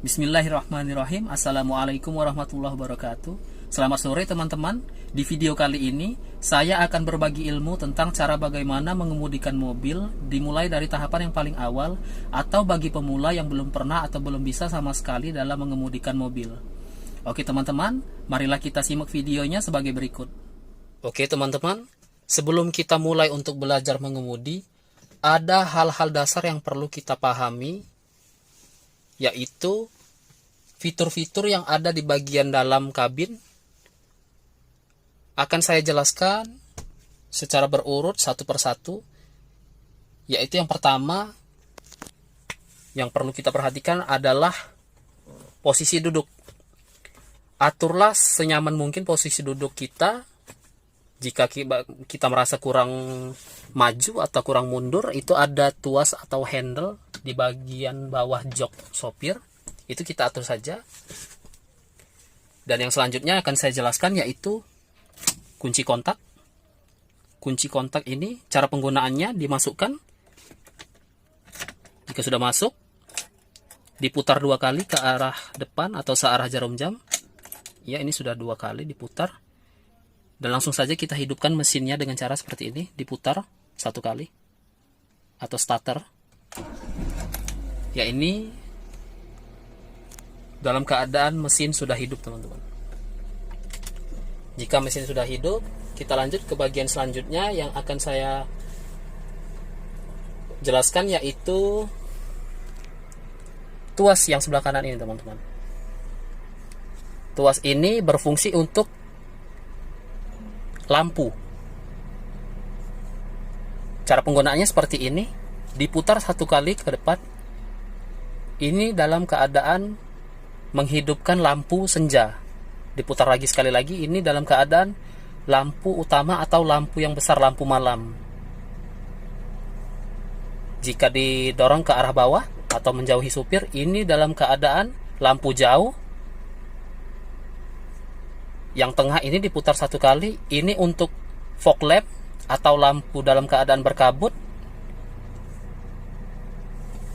Bismillahirrahmanirrahim. Assalamualaikum warahmatullahi wabarakatuh. Selamat sore teman-teman. Di video kali ini saya akan berbagi ilmu tentang cara bagaimana mengemudikan mobil, dimulai dari tahapan yang paling awal atau bagi pemula yang belum pernah atau belum bisa sama sekali dalam mengemudikan mobil. Oke teman-teman, marilah kita simak videonya sebagai berikut. Oke teman-teman, sebelum kita mulai untuk belajar mengemudi, ada hal-hal dasar yang perlu kita pahami, yaitu fitur-fitur yang ada di bagian dalam kabin. Akan saya jelaskan secara berurut satu persatu, yaitu yang pertama yang perlu kita perhatikan adalah posisi duduk. Aturlah senyaman mungkin posisi duduk kita. Jika kita merasa kurang maju atau kurang mundur, itu ada tuas atau handle di bagian bawah jok sopir. Itu kita atur saja. Dan yang selanjutnya akan saya jelaskan yaitu kunci kontak. Kunci kontak ini cara penggunaannya dimasukkan. Jika sudah masuk, diputar 2 kali ke arah depan atau searah jarum jam. Ya, ini sudah 2 kali diputar. Dan langsung saja kita hidupkan mesinnya dengan cara seperti ini, diputar 1 kali atau starter. Ya, ini dalam keadaan mesin sudah hidup teman-teman. Jika mesin sudah hidup, kita lanjut ke bagian selanjutnya yang akan saya jelaskan, yaitu tuas yang sebelah kanan ini teman-teman. Tuas ini berfungsi untuk lampu. Cara penggunaannya seperti ini, diputar 1 kali ke depan. Ini dalam keadaan menghidupkan lampu senja. Diputar lagi sekali lagi, ini dalam keadaan lampu utama atau lampu yang besar, lampu malam. Jika didorong ke arah bawah atau menjauhi supir, ini dalam keadaan lampu jauh. Yang tengah ini diputar 1 kali, ini untuk fog lamp atau lampu dalam keadaan berkabut.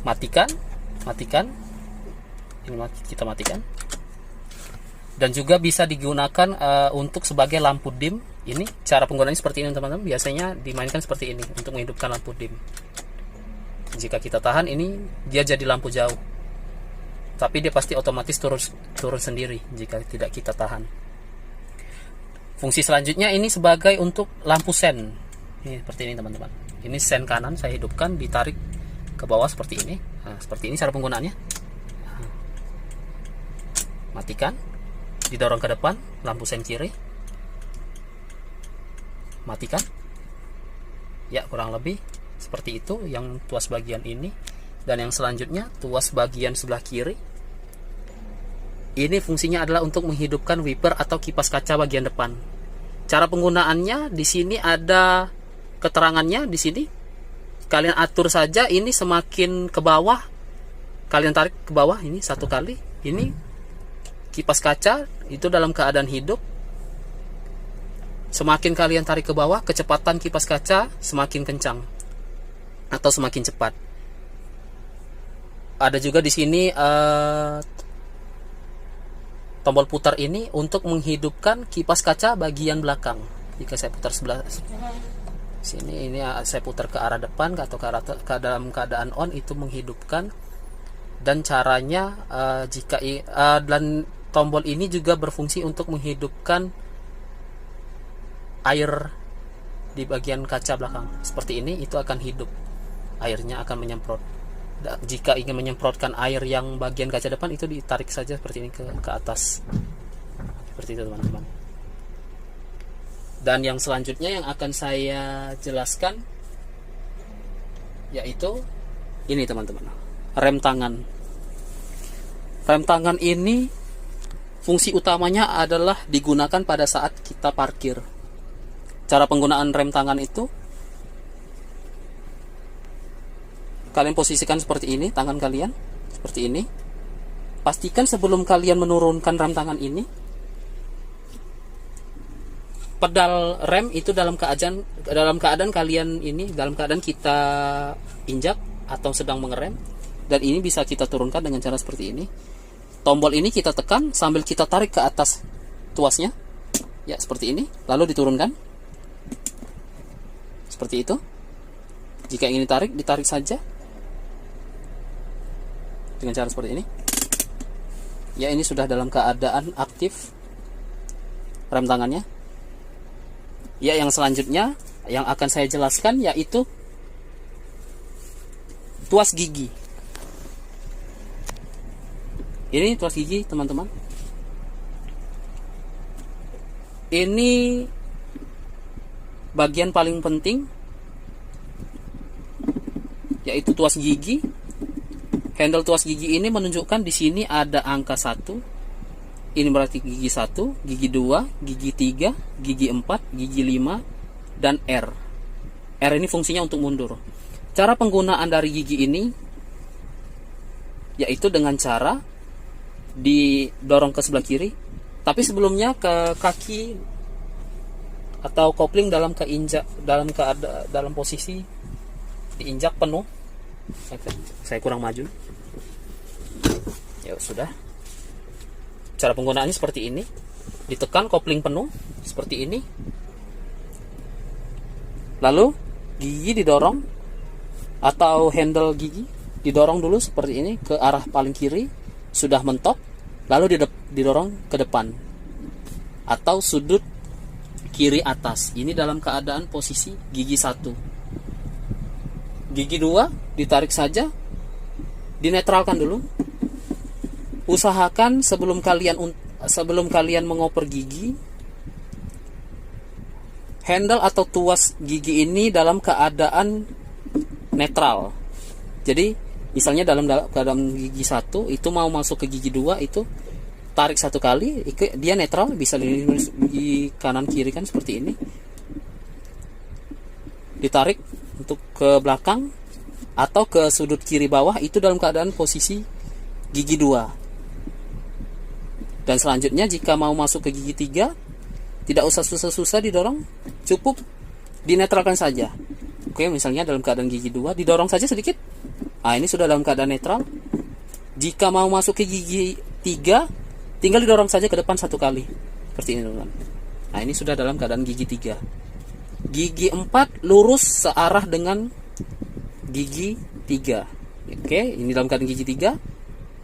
Matikan. Ini kita matikan. Dan juga bisa digunakan untuk sebagai lampu dim. Ini cara penggunaannya seperti ini teman-teman. Biasanya dimainkan seperti ini untuk menghidupkan lampu dim. Jika kita tahan, ini dia jadi lampu jauh. Tapi dia pasti otomatis turun sendiri jika tidak kita tahan. Fungsi selanjutnya ini sebagai untuk lampu sen. Ini seperti ini teman-teman. Ini sen kanan saya hidupkan, ditarik ke bawah seperti ini. Nah, seperti ini cara penggunaannya. Matikan, didorong ke depan, lampu sen kiri. Matikan. Ya, kurang lebih seperti itu yang tuas bagian ini. Dan yang selanjutnya tuas bagian sebelah kiri. Ini fungsinya adalah untuk menghidupkan wiper atau kipas kaca bagian depan. Cara penggunaannya di sini ada keterangannya di sini. Kalian atur saja, ini semakin ke bawah kalian tarik ke bawah ini 1 kali. Ini kipas kaca itu dalam keadaan hidup. Semakin kalian tarik ke bawah, kecepatan kipas kaca semakin kencang atau semakin cepat. Ada juga di sini tombol putar ini untuk menghidupkan kipas kaca bagian belakang. Jika saya putar sebelah sini, ini saya putar ke arah depan atau ke dalam keadaan on, itu menghidupkan. Dan caranya dan tombol ini juga berfungsi untuk menghidupkan air di bagian kaca belakang. Seperti ini, itu akan hidup. Airnya akan menyemprot. Jika ingin menyemprotkan air yang bagian kaca depan, itu ditarik saja seperti ini ke atas. Seperti itu teman-teman. Dan yang selanjutnya yang akan saya jelaskan yaitu ini teman-teman. Rem tangan. Rem tangan ini fungsi utamanya adalah digunakan pada saat kita parkir. Cara penggunaan rem tangan itu, kalian posisikan seperti ini, tangan kalian seperti ini. Pastikan sebelum kalian menurunkan rem tangan ini, pedal rem itu dalam keadaan kalian ini, dalam keadaan kita injak atau sedang mengerem. Dan ini bisa kita turunkan dengan cara seperti ini. tombol ini kita tekan sambil kita tarik ke atas tuasnya, ya seperti ini, lalu diturunkan seperti itu. Jika ingin ditarik saja dengan cara seperti ini. Ya, ini sudah dalam keadaan aktif rem tangannya. Ya, yang selanjutnya yang akan saya jelaskan yaitu tuas gigi. Ini tuas gigi, teman-teman. Ini bagian paling penting, yaitu tuas gigi. Handle tuas gigi ini menunjukkan di sini ada angka 1. Ini berarti gigi 1, gigi 2, gigi 3, gigi 4, gigi 5, dan R. R ini fungsinya untuk mundur. Cara penggunaan dari gigi ini yaitu dengan cara didorong ke sebelah kiri, tapi sebelumnya ke kaki atau kopling dalam posisi diinjak penuh. Saya kurang maju. Ya sudah. Cara penggunaannya seperti ini. Ditekan kopling penuh seperti ini. Lalu gigi didorong, atau handle gigi didorong dulu seperti ini ke arah paling kiri, sudah mentok, lalu didorong ke depan atau sudut kiri atas. Ini dalam keadaan posisi gigi 1. Gigi 2 ditarik saja, dinetralkan dulu. Usahakan sebelum kalian mengoper gigi, handle atau tuas gigi ini dalam keadaan netral. Jadi misalnya dalam keadaan gigi 1 itu mau masuk ke gigi 2, itu tarik 1 kali, dia netral, bisa di kanan kiri kan seperti ini. Ditarik untuk ke belakang atau ke sudut kiri bawah, itu dalam keadaan posisi gigi 2. Dan selanjutnya jika mau masuk ke gigi 3, tidak usah susah-susah didorong, cukup dinetralkan saja. Oke, misalnya dalam keadaan gigi 2 didorong saja sedikit. Nah, ini sudah dalam keadaan netral. Jika mau masuk ke gigi 3, tinggal didorong saja ke depan 1 kali. Seperti ini, teman-teman. Nah, ini sudah dalam keadaan gigi 3. Gigi 4 lurus searah dengan gigi 3. Oke, ini dalam keadaan gigi 3.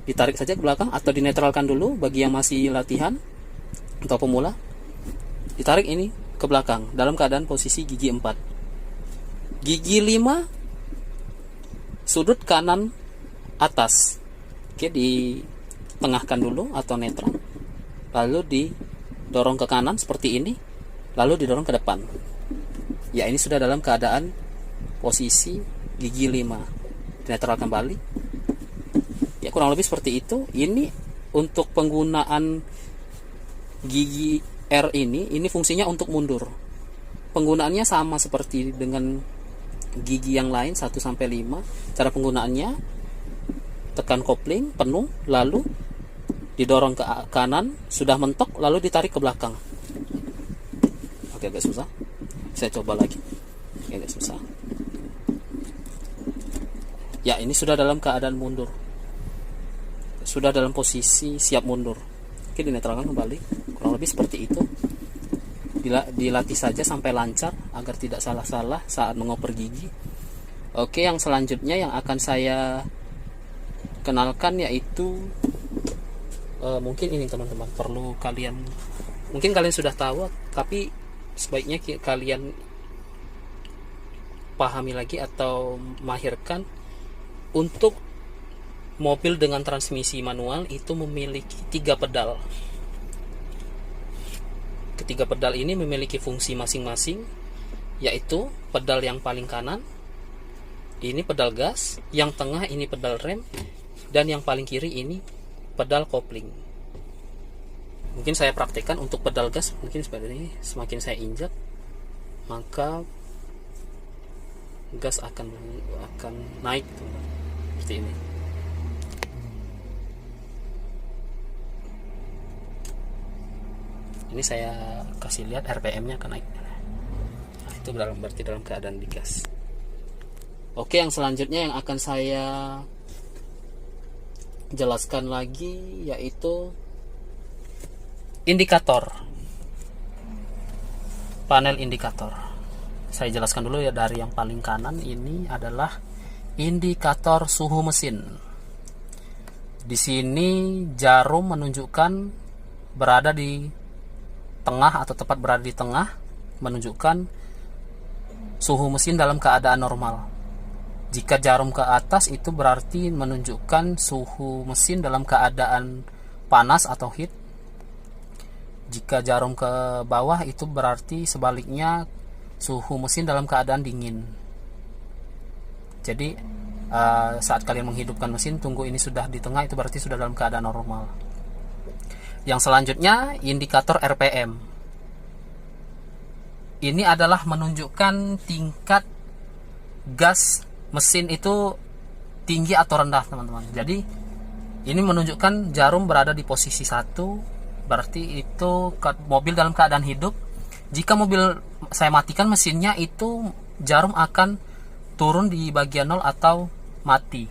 Ditarik saja ke belakang atau dinetralkan dulu bagi yang masih latihan atau pemula. Ditarik ini ke belakang dalam keadaan posisi gigi 4. Gigi 5 sudut kanan atas. Oke, ditengahkan dulu atau netral. Lalu didorong ke kanan seperti ini, lalu didorong ke depan. Ya, ini sudah dalam keadaan posisi gigi 5. Dinetralkan kembali. Ya, kurang lebih seperti itu. Ini untuk penggunaan gigi R ini fungsinya untuk mundur. Penggunaannya sama seperti dengan gigi yang lain 1 sampai 5. Cara penggunaannya tekan kopling penuh, lalu didorong ke kanan, sudah mentok, lalu ditarik ke belakang. Oke, agak susah. Saya coba lagi. Oke, agak susah. Ya, ini sudah dalam keadaan mundur. Sudah dalam posisi siap mundur. Oke, dinetralkan kembali. Kurang lebih seperti itu. Dilatih saja sampai lancar agar tidak salah-salah saat mengoper gigi. Oke, yang selanjutnya yang akan saya kenalkan yaitu mungkin ini, teman-teman, perlu mungkin kalian sudah tahu, tapi sebaiknya kalian pahami lagi atau mahirkan. Untuk mobil dengan transmisi manual itu memiliki 3 pedal. Ketiga pedal ini memiliki fungsi masing-masing, yaitu pedal yang paling kanan ini pedal gas, yang tengah ini pedal rem, dan yang paling kiri ini pedal kopling. Mungkin saya praktekkan untuk pedal gas. Mungkin seperti ini, semakin saya injak maka gas akan naik, seperti ini. Ini saya kasih lihat RPM-nya akan naik. Nah, itu berarti dalam keadaan digas. Oke, yang selanjutnya yang akan saya jelaskan lagi, yaitu indikator, panel indikator. Saya jelaskan dulu ya, dari yang paling kanan ini adalah indikator suhu mesin. Di sini jarum menunjukkan berada di tengah atau tepat berada di tengah, menunjukkan suhu mesin dalam keadaan normal. Jika jarum ke atas itu berarti menunjukkan suhu mesin dalam keadaan panas atau heat. Jika jarum ke bawah itu berarti sebaliknya, suhu mesin dalam keadaan dingin. Jadi saat kalian menghidupkan mesin, tunggu ini sudah di tengah, itu berarti sudah dalam keadaan normal. Yang selanjutnya indikator RPM. Ini adalah menunjukkan tingkat gas mesin itu tinggi atau rendah, teman-teman. Jadi ini menunjukkan jarum berada di posisi 1, berarti itu mobil dalam keadaan hidup. Jika mobil saya matikan mesinnya, itu jarum akan turun di bagian 0 atau mati.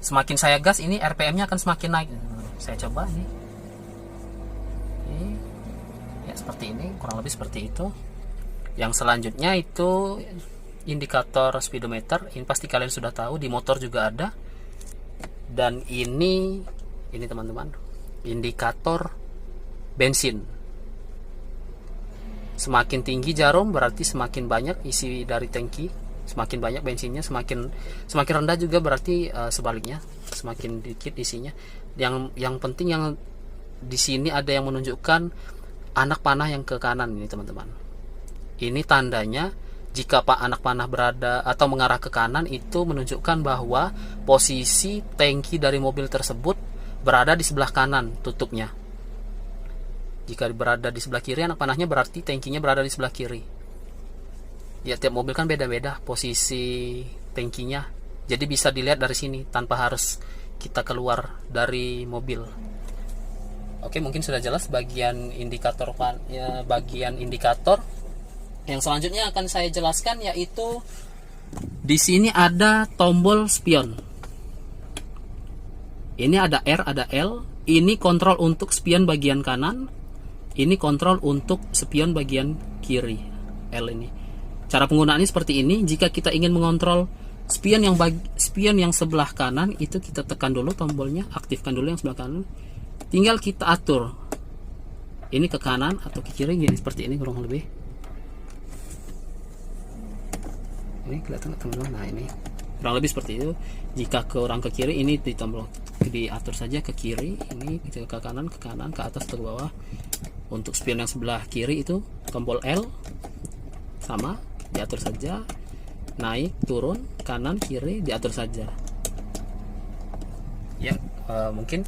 Semakin saya gas, ini RPM-nya akan semakin naik. Saya coba nih. Ya seperti ini, kurang lebih seperti itu. Yang selanjutnya itu indikator speedometer. Ini pasti kalian sudah tahu, di motor juga ada. Dan ini teman-teman, indikator bensin. Semakin tinggi jarum berarti semakin banyak isi dari tangki, semakin banyak bensinnya. Semakin rendah juga berarti sebaliknya, semakin dikit isinya. Yang penting yang di sini ada yang menunjukkan anak panah yang ke kanan ini, teman-teman. Ini tandanya jika anak panah berada atau mengarah ke kanan, itu menunjukkan bahwa posisi tangki dari mobil tersebut berada di sebelah kanan tutupnya. Jika berada di sebelah kiri anak panahnya, berarti tangkinya berada di sebelah kiri. Ya, tiap mobil kan beda-beda posisi tangkinya. Jadi bisa dilihat dari sini tanpa harus kita keluar dari mobil. Oke, mungkin sudah jelas bagian indikator bagian indikator. Yang selanjutnya akan saya jelaskan, yaitu di sini ada tombol spion. Ini ada R, ada L. Ini kontrol untuk spion bagian kanan. Ini kontrol untuk spion bagian kiri. L ini. Cara penggunaannya seperti ini. Jika kita ingin mengontrol spion yang sebelah kanan, itu kita tekan dulu tombolnya, aktifkan dulu yang sebelah kanan. Tinggal kita atur. Ini ke kanan atau ke kiri, gini seperti ini kurang lebih. Ini kelihatan teman-teman. Nah, ini kurang lebih seperti itu. Jika ke orang ke kiri, ini diatur saja ke kiri. Ini ke kanan, ke atas, ke bawah. Untuk spion yang sebelah kiri itu tombol L, sama diatur saja. Naik, turun, kanan, kiri diatur saja. Ya, mungkin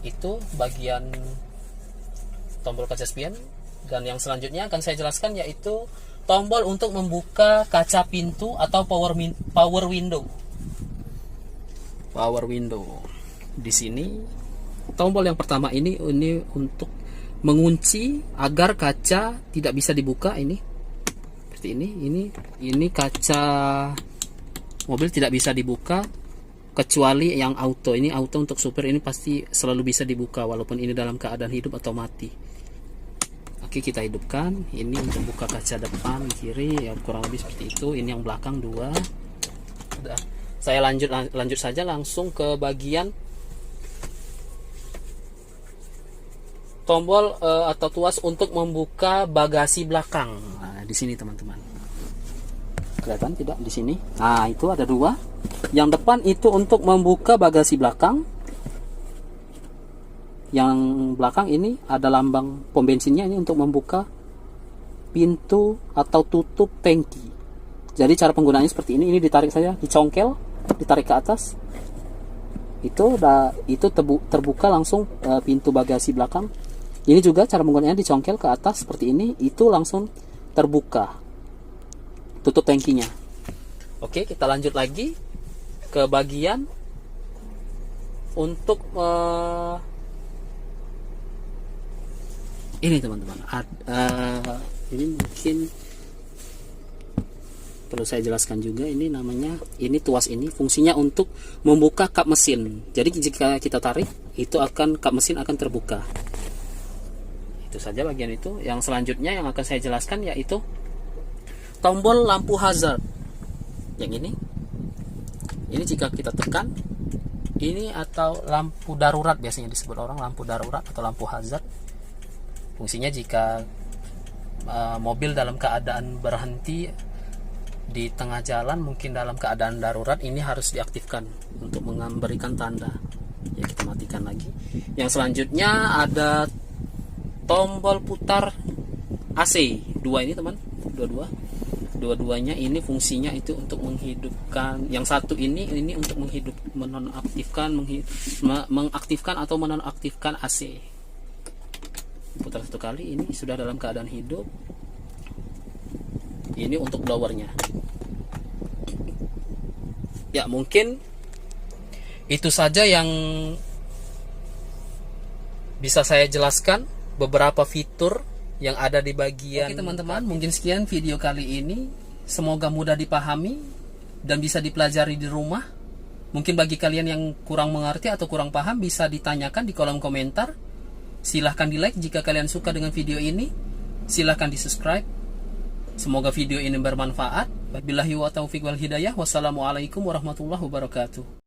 itu bagian tombol kaca spion. Dan yang selanjutnya akan saya jelaskan, yaitu tombol untuk membuka kaca pintu atau power window. Power window. Di sini tombol yang pertama ini untuk mengunci agar kaca tidak bisa dibuka. Ini seperti ini kaca mobil tidak bisa dibuka kecuali yang auto. Ini auto untuk supir, ini pasti selalu bisa dibuka walaupun ini dalam keadaan hidup atau mati. Oke, kita hidupkan. Ini untuk buka kaca depan kiri, ya kurang lebih seperti itu. Ini yang belakang 2. Udah. Saya lanjut saja langsung ke bagian tombol atau tuas untuk membuka bagasi belakang. Nah, di sini teman-teman. Kelihatan tidak di sini? Nah, itu ada 2. Yang depan itu untuk membuka bagasi belakang. Yang belakang ini ada lambang pom bensinnya, ini untuk membuka pintu atau tutup tangki. Jadi cara penggunaannya seperti ini. Ini ditarik saja, dicongkel, ditarik ke atas. Itu terbuka langsung pintu bagasi belakang. Ini juga cara penggunaannya, dicongkel ke atas seperti ini, itu langsung terbuka tutup tangkinya. Oke, kita lanjut lagi ke bagian untuk ini teman-teman. Ini mungkin perlu saya jelaskan juga, ini namanya, ini tuas ini fungsinya untuk membuka kap mesin. Jadi jika kita tarik, itu akan kap mesin akan terbuka. Itu saja bagian itu. Yang selanjutnya yang akan saya jelaskan yaitu tombol lampu hazard. Yang ini jika kita tekan, ini atau lampu darurat, biasanya disebut orang lampu darurat atau lampu hazard. Fungsinya jika mobil dalam keadaan berhenti di tengah jalan, mungkin dalam keadaan darurat, ini harus diaktifkan untuk memberikan tanda. Ya, kita matikan lagi. Yang selanjutnya ada tombol putar AC. Dua ini teman, dua-duanya ini fungsinya itu untuk menghidupkan. Yang satu ini untuk mengaktifkan atau menonaktifkan AC. Putar satu kali, ini sudah dalam keadaan hidup. Ini untuk blowernya. Ya, mungkin itu saja yang bisa saya jelaskan, beberapa fitur yang ada di bagian. Oke teman-teman, mungkin sekian video kali ini. Semoga mudah dipahami dan bisa dipelajari di rumah. Mungkin bagi kalian yang kurang mengerti atau kurang paham, bisa ditanyakan di kolom komentar. Silahkan di like jika kalian suka dengan video ini. Silahkan di subscribe. Semoga video ini bermanfaat. Wabillahi wa taufiq wal hidayah. Wassalamualaikum warahmatullahi wabarakatuh.